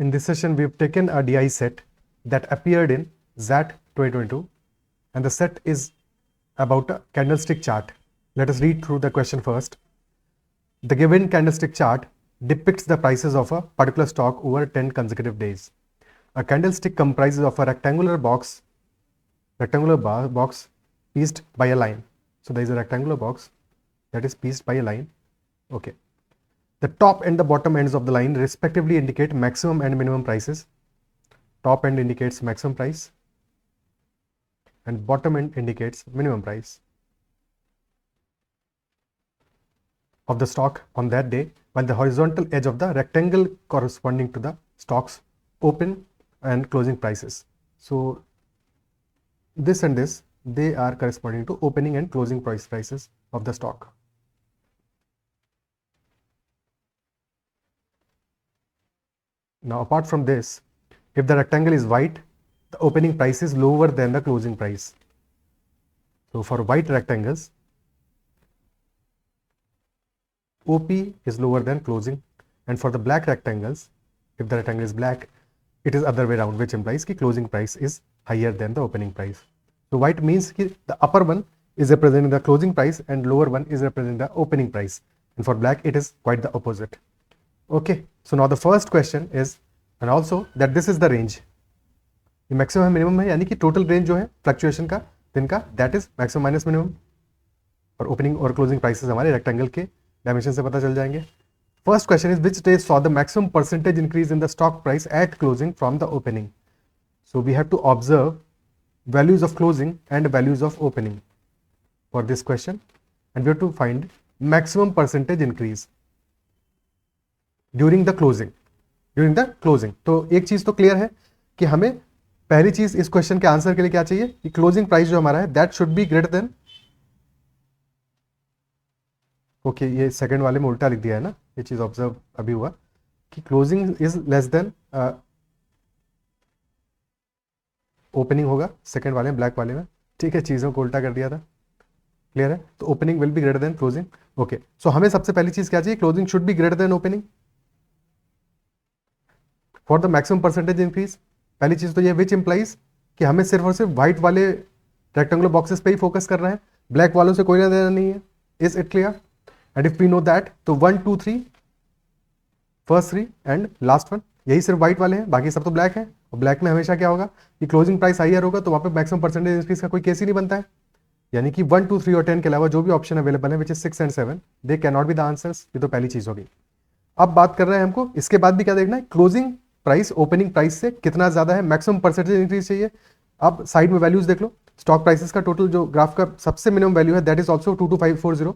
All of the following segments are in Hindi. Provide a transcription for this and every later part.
In this session, we've taken a DI set that appeared in ZAT 2022, and the set is about a candlestick chart. Let us read through the question first. The given candlestick chart depicts the prices of a particular stock over 10 consecutive days. A candlestick comprises of a rectangular box pieced by a line. So there is a rectangular box that is pieced by a line. Okay. The top and the bottom ends of the line respectively indicate maximum and minimum prices. Top end indicates maximum price and bottom end indicates minimum price of the stock on that day, while the horizontal edge of the rectangle corresponding to the stock's open and closing prices. So this and this, they are corresponding to opening and closing prices of the stock. Now, apart from this, if the rectangle is white, the opening price is lower than the closing price. So for white rectangles, OP is lower than closing, and for the black rectangles, if the rectangle is black, it is other way around, which implies that closing price is higher than the opening price. So white means that the upper one is representing the closing price and lower one is representing the opening price, and for black it is quite the opposite. Okay, so now the first question is, and also that this is the range. ये मैक्सिमम है मिनिमम है, यानी कि टोटल रेंज जो है फ्लक्चुएशन का दिन का, that is maximum minus minimum, और ओपनिंग और क्लोजिंग प्राइसेस हमारे रेक्टेंगल के डायमेंशन से पता चल जाएंगे. First question is which day saw the maximum percentage increase in the stock price at closing from the opening. So we have to observe values of closing and values of opening for this question, and we have to find maximum percentage increase during the closing. तो एक चीज तो क्लियर है कि हमें पहली चीज इस क्वेश्चन के आंसर के लिए क्या चाहिए कि क्लोजिंग प्राइस जो हमारा है that should be greater then. Okay, ये सेकंड वाले में उल्टा लिख दिया है ना, ये चीज ऑब्जर्व अभी हुआ कि closing is less than opening होगा सेकंड वाले में, ब्लैक वाले में. ठीक है, चीज़ों को उल्टा कर दिया था, क्लियर है. तो opening will be greater than closing. Okay, so हमें सबसे पहली चीज क्या चाहिए, closing should be greater than opening for the maximum percentage increase. पहली चीज तो ये विच इंप्लाइज कि हमें सिर्फ और सिर्फ व्हाइट वाले रेक्टेंगुलर बॉक्सेस पे ही फोकस करना है, ब्लैक वालों से कोई लेना देना नहीं है. Is it clear? And if we know that, तो 1 2 3 फर्स्ट 3 एंड लास्ट वन यही सिर्फ व्हाइट वाले हैं, बाकी सब तो ब्लैक है. और ब्लैक में हमेशा क्या होगा कि क्लोजिंग प्राइस हायर होगा, तो वहाँ पे मैक्सिमम परसेंटेज इंक्रीज का कोई केस ही नहीं बनता है. यानी कि 1 2 3 और 10 के अलावा जो भी ऑप्शन अवेलेबल है which is 6 and 7, they can not be the answers. ये तो पहली चीज होगी. अब बात कर रहे हैं हमको इसके बाद भी क्या देखना है, क्लोजिंग प्राइस ओपनिंग प्राइस से कितना ज्यादा है, मैक्सिमम परसेंटेज इंक्रीज चाहिए. अब साइड में वैल्यूज देख लो, स्टॉक प्राइसेस का टोटल जो ग्राफ का सबसे मिनिमम वैल्यू है that is also 22540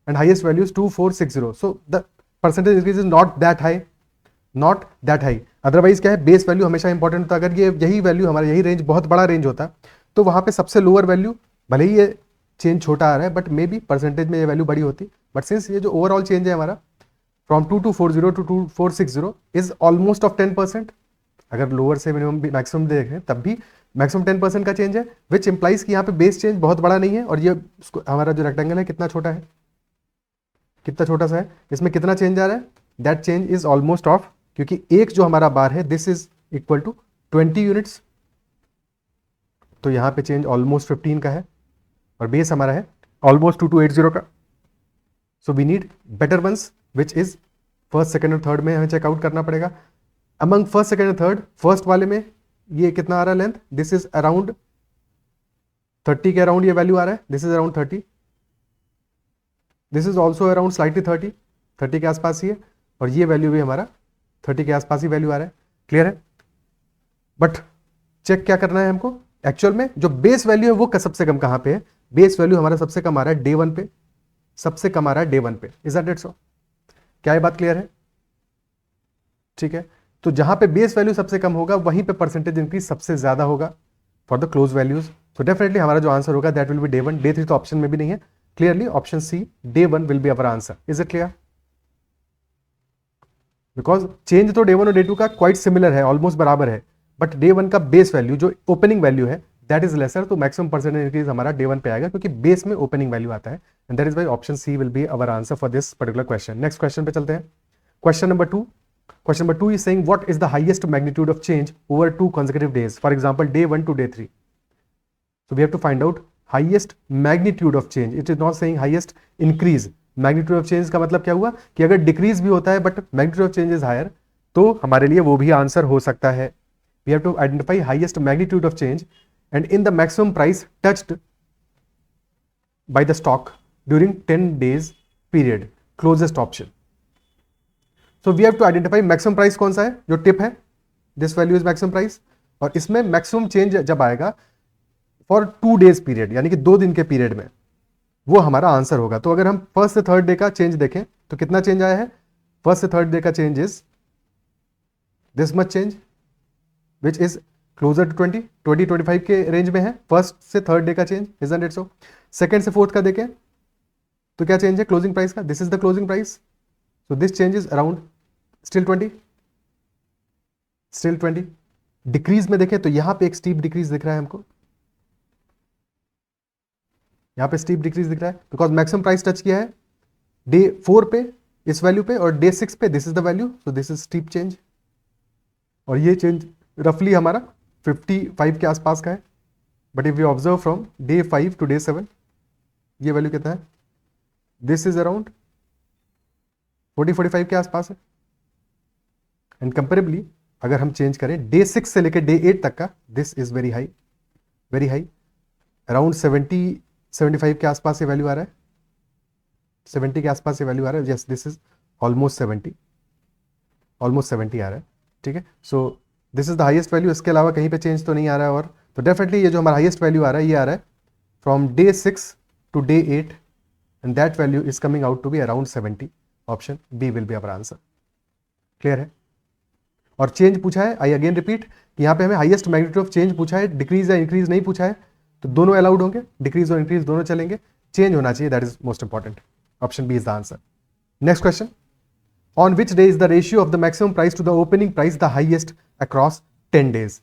and highest value is 2460. So the percentage increase is not that high. Otherwise क्या है, बेस वैल्यू हमेशा इंपॉर्टेंट होता है. अगर ये यही वैल्यू हमारा यही रेंज बहुत बड़ा रेंज होता तो वहां पे सबसे लोअर वैल्यू, भले ही ये चेंज छोटा आ रहा है बट मे बी परसेंटेज में ये वैल्यू बड़ी होती. बट सिंस ये जो ओवरऑल चेंज है हमारा from 2240 to 2460 is almost of 10%. अगर लोअर से मिनिमम मैक्सिमम देखें तब भी मैक्सिमम 10% का चेंज है, विच इंप्लाइज कि यहाँ पे बेस चेंज बहुत बड़ा नहीं है. और ये हमारा जो रेक्टेंगल है कितना छोटा है, कितना छोटा सा है, इसमें कितना चेंज आ रहा है, that change is almost of, क्योंकि एक जो हमारा बार है this is equal to 20 units, तो यहां पे चेंज ऑलमोस्ट 15 का है और बेस हमारा है ऑलमोस्ट 2280 का. So we need better ones which is first second और थर्ड में हमें चेकआउट करना पड़ेगा. अमंग फर्स्ट सेकंड और थर्ड, फर्स्ट वाले में ये कितना आ रहा है लेंथ, दिस इज अराउंड 30 के अराउंड ये वैल्यू आ रहा है, this is around 30, this is also around slightly 30 के आसपास ही है, और ये वैल्यू भी हमारा 30 के आसपास ही वैल्यू आ रहा है. क्लियर है? बट चेक क्या करना है हमको, एक्चुअल में जो बेस वैल्यू है वो सबसे कम कहां पे है, बेस वैल्यू हमारा सबसे कम आ रहा है डे 1 पे, सबसे कम आ रहा है डे 1 पे. Is that it? सो क्या ये बात क्लियर है? ठीक है, तो जहां पे बेस वैल्यू सबसे कम होगा वहीं पे परसेंटेज इंक्रीज सबसे ज्यादा होगा for the close values. So definitely हमारा जो आंसर होगा that will be day 1. Day 3 तो ऑप्शन में भी नहीं है. Clearly option C day 1 will be our answer. Is it clear? Because change तो डे 1 और डे 2 का क्वाइट सिमिलर है, ऑलमोस्ट बराबर है, बट डे 1 का बेस वैल्यू जो ओपनिंग वैल्यू है दैट इज लेसर, तो मैक्सिमम परसेंटेज इंक्रीज हमारा डे 1 पे आएगा क्योंकि बेस में ओपनिंग वैल्यू आता है. And that is why option C will be our answer for this particular question. Next question पे चलते हैं. Question number 2, Question number 2 is saying what is the highest magnitude of change over 2 consecutive days? For example, day 1 to day 3. So we have to find out highest magnitude of change. It is not saying highest increase. Magnitude of change का मतलब क्या हुआ कि अगर डिक्रीज भी होता है but magnitude of change is higher, तो हमारे लिए वो भी आंसर हो सकता है. We have to identify highest magnitude of change and in the maximum price touched by the stock during 10 days period. Closest option. So we have to identify maximum price कौन सा है, जो टिप है, this value is maximum price, और इसमें maximum change जब आएगा फॉर 2 days पीरियड, यानी कि 2 दिन के पीरियड में, वो हमारा आंसर होगा. तो अगर हम फर्स्ट से थर्ड डे का चेंज देखें तो कितना चेंज आया है? फर्स्ट से थर्ड डे का change is this much change which is closer to 20-25 के रेंज में है. फर्स्ट से थर्ड डे का change, isn't it so? Second से फोर्थ का देखें तो क्या चेंज है क्लोजिंग प्राइस का? This is the closing price. So this change is around still 20. Decrease में देखें तो यहां पे एक स्टीप डिक्रीज दिख रहा है हमको, यहां पे स्टीप डिक्रीज दिख रहा है बिकॉज मैक्सिमम प्राइस टच किया है डे 4 पे इस वैल्यू पे और डे 6 पे this is the value. So this is steep change और ये चेंज रफली हमारा 55 के आसपास का है. But if you observe from day 5 to day 7 ये वैल्यू कितना है? दिस इज अराउंड 40-45 के आसपास है. एंड कंपेरेबली अगर हम चेंज करें डे 6 से लेकर डे 8 तक का, this is very high around 70-75 के आसपास ये वैल्यू आ रहा है. 70 के आसपास ये वैल्यू आ रहा है. यस, दिस इज ऑलमोस्ट 70 आ रहा है. ठीक है, so this is the highest value. इसके अलावा कहीं पे चेंज तो नहीं आ रहा है. और तो डेफिनेटली ये जो हमारा हाईएस्ट वैल्यू आ रहा है ये आ रहा है from day 6 to day 8 and that value is coming out to be around 70. Option B will be our answer. Clear है? और चेंज पूछा है, आई अगेन रिपीट कि यहाँ पे हमें हाईएस्ट मैग्नीट्यूड ऑफ चेंज पूछा है, डिक्रीज या इंक्रीज नहीं पूछा है. तो दोनों अलाउड होंगे, डिक्रीज और इंक्रीज दोनों चलेंगे. चेंज होना चाहिए, that is most important. Option B is the answer. Next question, on which day is the ratio of the maximum price to the opening price the highest across 10 days?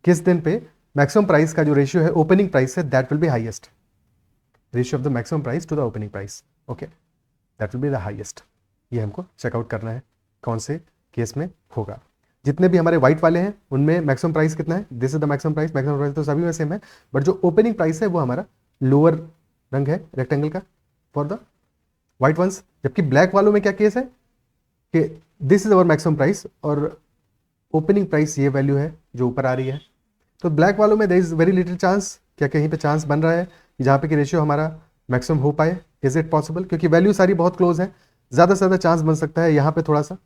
किस दिन पे मैक्सिमम प्राइस का जो रेशियो है ओपनिंग प्राइस है that will be highest. Ratio of the maximum price to the opening price, okay, that will be the highest. ये हमको चेकआउट करना है कौन से केस में होगा. जितने भी हमारे व्हाइट वाले हैं उनमें मैक्सिमम प्राइस कितना है? This is the maximum price. Maximum price तो सभी में सेम है, बट जो ओपनिंग प्राइस है वो हमारा लोअर रंग है रेक्टेंगल का फॉर द व्हाइट वंस. जबकि ब्लैक वालों में क्या केस है कि this is our maximum price और ओपनिंग प्राइस ये वैल्यू है जो ऊपर आ रही है. तो ब्लैक वालों में there is very little chance, क्या कहीं पे चांस बन रहा है जहाँ पे कि रेशियो हमारा मैक्सिमम हो पाए? Is it possible? क्योंकि वैल्यू सारी बहुत क्लोज है, ज़्यादा से ज़्यादा चांस बन सकता है यहाँ पे थोड़ा सा,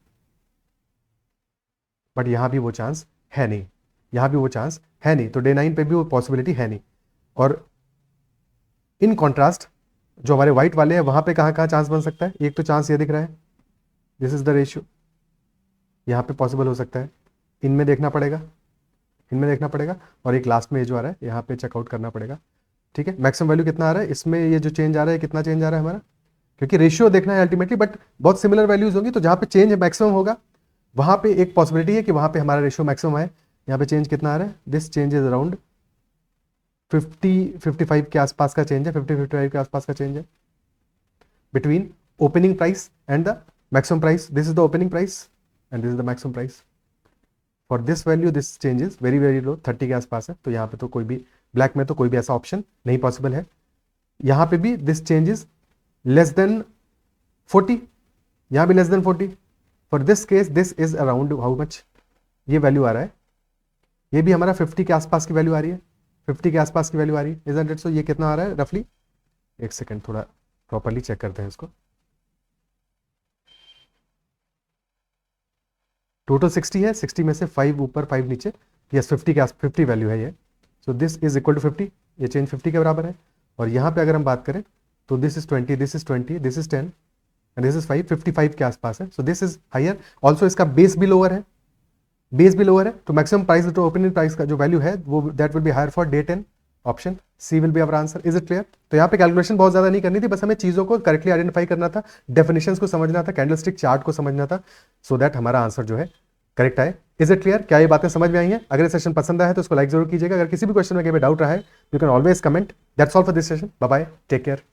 बट यहाँ भी वो चांस है नहीं, यहाँ भी वो चांस है नहीं. तो डे 9 पे भी वो पॉसिबिलिटी है नहीं. और इन कॉन्ट्रास्ट जो हमारे व्हाइट वाले हैं वहाँ पे कहाँ कहाँ चांस बन सकता है? एक तो चांस ये दिख रहा है, दिस इज द रेशियो, यहाँ पे पॉसिबल हो सकता है. इनमें देखना पड़ेगा, और एक लास्ट में ये जो आ रहा है यहाँ पे चेकआउट करना पड़ेगा. ठीक है, मैक्सिमम वैल्यू कितना आ रहा है इसमें, ये जो चेंज आ रहा है कितना चेंज आ रहा है हमारा, क्योंकि रेशियो देखना है अल्टीमेटली, बट बहुत सिमिलर वैल्यूज होंगी. तो जहाँ पे चेंज मैक्सिमम होगा वहाँ पे एक पॉसिबिलिटी है कि वहाँ पे हमारा रेशियो मैक्सिमम है. यहाँ पे चेंज कितना आ रहा है? दिस चेंज इज अराउंड 50-55 के आसपास का चेंज है, 50-55 के आसपास का चेंज है between opening price and the maximum price. This is the opening price and this is the maximum price. For this value this change is very very low, 30 के आसपास है. तो यहाँ पे तो कोई भी ब्लैक में तो कोई भी ऐसा ऑप्शन नहीं पॉसिबल है. यहाँ पे भी this change is less than 40, यहाँ भी less than 40. For this case this is around how much, ये वैल्यू आ रहा है, ये भी हमारा 50 के आसपास की वैल्यू आ रही है, 50 के आसपास की वैल्यू आ रही है. इजंट इट सो? ये कितना आ रहा है रफली? एक सेकेंड, थोड़ा प्रॉपरली चेक करते हैं इसको. टोटल 60 है, 60 में से 5 ऊपर 5 नीचे, यस 50 के 50 वैल्यू है ये. So this is equal to 50, ये चेंज 50 के बराबर है. और यहाँ पे अगर हम बात करें तो this is 20, this is 20, this is 10 and this is 5, 55 के आसपास है. So this is higher. Also इसका बेस भी लोअर है, तो maximum price to opening price का जो वैल्यू है वो that will be higher for day 10. Option C will be our answer. Is it clear? तो यहाँ पे कैलकुलेशन बहुत ज्यादा नहीं करनी थी, बस हमें चीजों को करेक्टली आइडेंटिफाई करना था, डेफिनेशंस को समझना था, कैंडलस्टिक चार्ट को समझना था, सो दैट हमारा आंसर जो है करेक्ट आए. Is it clear? क्या ये बातें समझ में आई हैं? अगर सेशन पसंद आया तो उसको लाइक जरूर कीजिएगा. अगर किसी भी क्वेश्चन में कहीं डाउट रहा है you can always comment. That's all for this session. Bye bye, take care.